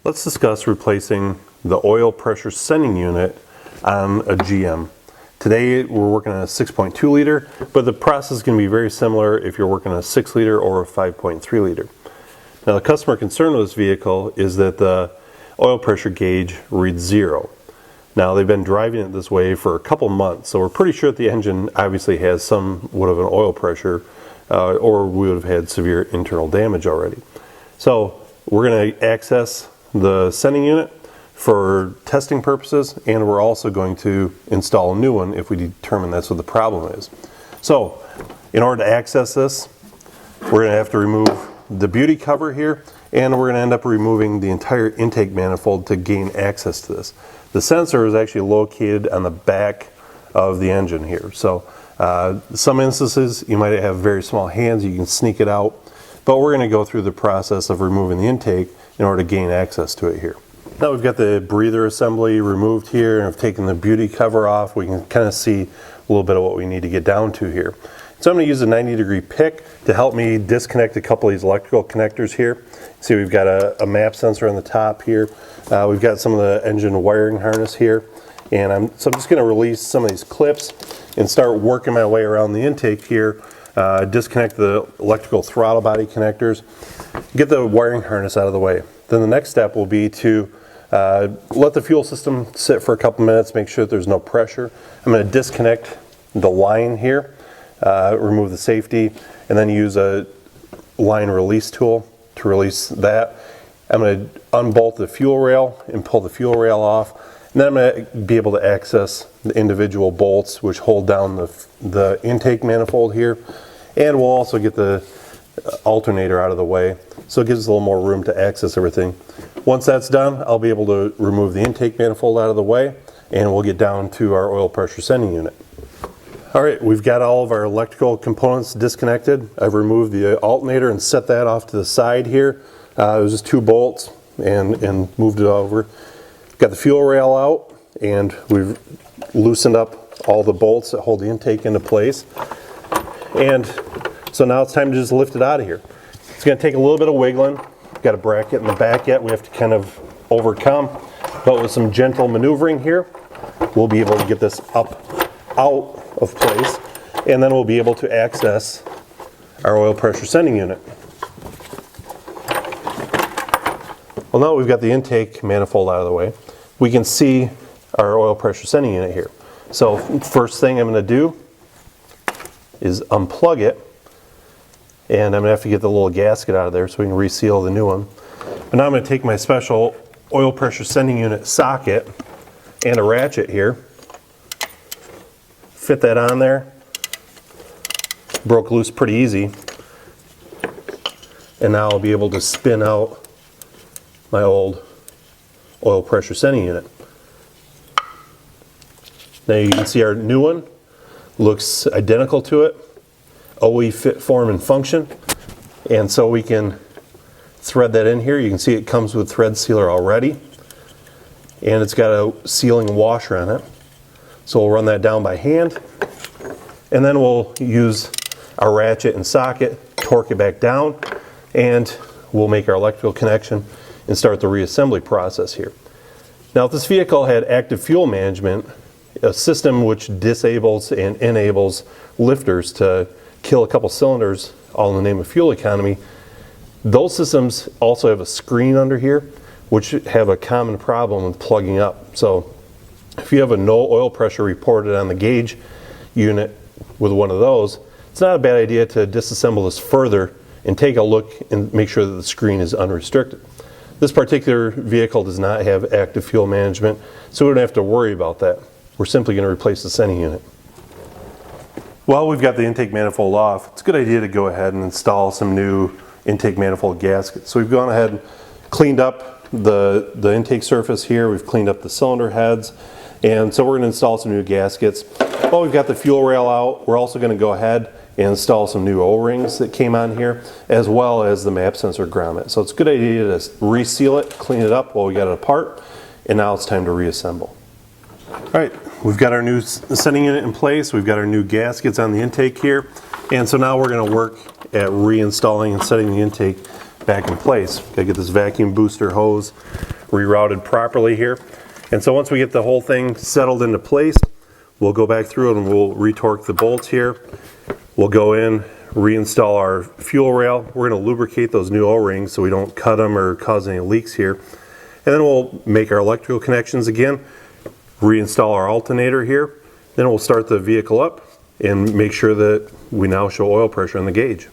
Let's discuss replacing the oil pressure sending unit on a GM. Today we're working on a 6.2 liter, but the process is going to be very similar if you're working on a 6 liter or a 5.3 liter. Now the customer concern with this vehicle is that the oil pressure gauge reads 0. Now they've been driving it this way for a couple months, so we're pretty sure that the engine obviously has somewhat of an oil pressure or we would have had severe internal damage already. So we're going to access the sending unit for testing purposes, and we're also going to install a new one if we determine that's what the problem is. So in order to access this, we're going to have to remove the beauty cover here, and we're going to end up removing the entire intake manifold to gain access to this. The sensor is actually located on the back of the engine here. So some instances you might have very small hands, you can sneak it out, but we're going to go through the process of removing the intake in order to gain access to it here. Now we've got the breather assembly removed here, and I've taken the beauty cover off. We can kind of see a little bit of what we need to get down to here. So I'm going to use a 90-degree pick to help me disconnect a couple of these electrical connectors here. See, we've got a map sensor on the top here. We've got some of the engine wiring harness here. And so I'm just going to release some of these clips and start working my way around the intake here. Disconnect the electrical throttle body connectors, get the wiring harness out of the way. Then the next step will be to let the fuel system sit for a couple minutes, make sure that there's no pressure. I'm going to disconnect the line here, remove the safety, and then use a line release tool to release that. I'm going to unbolt the fuel rail and pull the fuel rail off. And then I'm going to be able to access the individual bolts which hold down the intake manifold here. And we'll also get the alternator out of the way, so it gives us a little more room to access everything. Once that's done, I'll be able to remove the intake manifold out of the way, and we'll get down to our oil pressure sending unit. Alright, we've got all of our electrical components disconnected. I've removed the alternator and set that off to the side here. It was just 2 bolts and moved it over. Got the fuel rail out, and we've loosened up all the bolts that hold the intake into place. And so now it's time to just lift it out of here. It's going to take a little bit of wiggling. Got a bracket in the back yet we have to kind of overcome, but with some gentle maneuvering here, we'll be able to get this up out of place, and then we'll be able to access our oil pressure sending unit. Well, now we've got the intake manifold out of the way, we can see our oil pressure sending unit here. So first thing I'm going to do is unplug it, and I'm going to have to get the little gasket out of there so we can reseal the new one. But now I'm going to take my special oil pressure sending unit socket and a ratchet here, fit that on there. Broke loose pretty easy, and now I'll be able to spin out my old oil pressure sending unit. Now you can see our new one looks identical to it. OE fit, form, and function. And so we can thread that in here. You can see it comes with thread sealer already. And it's got a sealing washer on it. So we'll run that down by hand. And then we'll use our ratchet and socket, torque it back down, and we'll make our electrical connection and start the reassembly process here. Now if this vehicle had active fuel management, a system which disables and enables lifters to kill a couple cylinders all in the name of fuel economy, those systems also have a screen under here which have a common problem with plugging up. So if you have a no oil pressure reported on the gauge unit with one of those, it's not a bad idea to disassemble this further and take a look and make sure that the screen is unrestricted. This particular vehicle does not have active fuel management, so we don't have to worry about that. We're simply going to replace the sending unit. While we've got the intake manifold off, it's a good idea to go ahead and install some new intake manifold gaskets. So we've gone ahead and cleaned up the intake surface here, we've cleaned up the cylinder heads, and so we're going to install some new gaskets. While we've got the fuel rail out, we're also going to go ahead and install some new O-rings that came on here, as well as the map sensor grommet. So it's a good idea to reseal it, clean it up while we got it apart, and now it's time to reassemble. Alright, we've got our new sending unit in place, we've got our new gaskets on the intake here. And so now we're going to work at reinstalling and setting the intake back in place. Got to get this vacuum booster hose rerouted properly here. And so once we get the whole thing settled into place, we'll go back through it and we'll retorque the bolts here. We'll go in, reinstall our fuel rail. We're going to lubricate those new O-rings so we don't cut them or cause any leaks here. And then we'll make our electrical connections again, reinstall our alternator here. Then we'll start the vehicle up and make sure that we now show oil pressure on the gauge.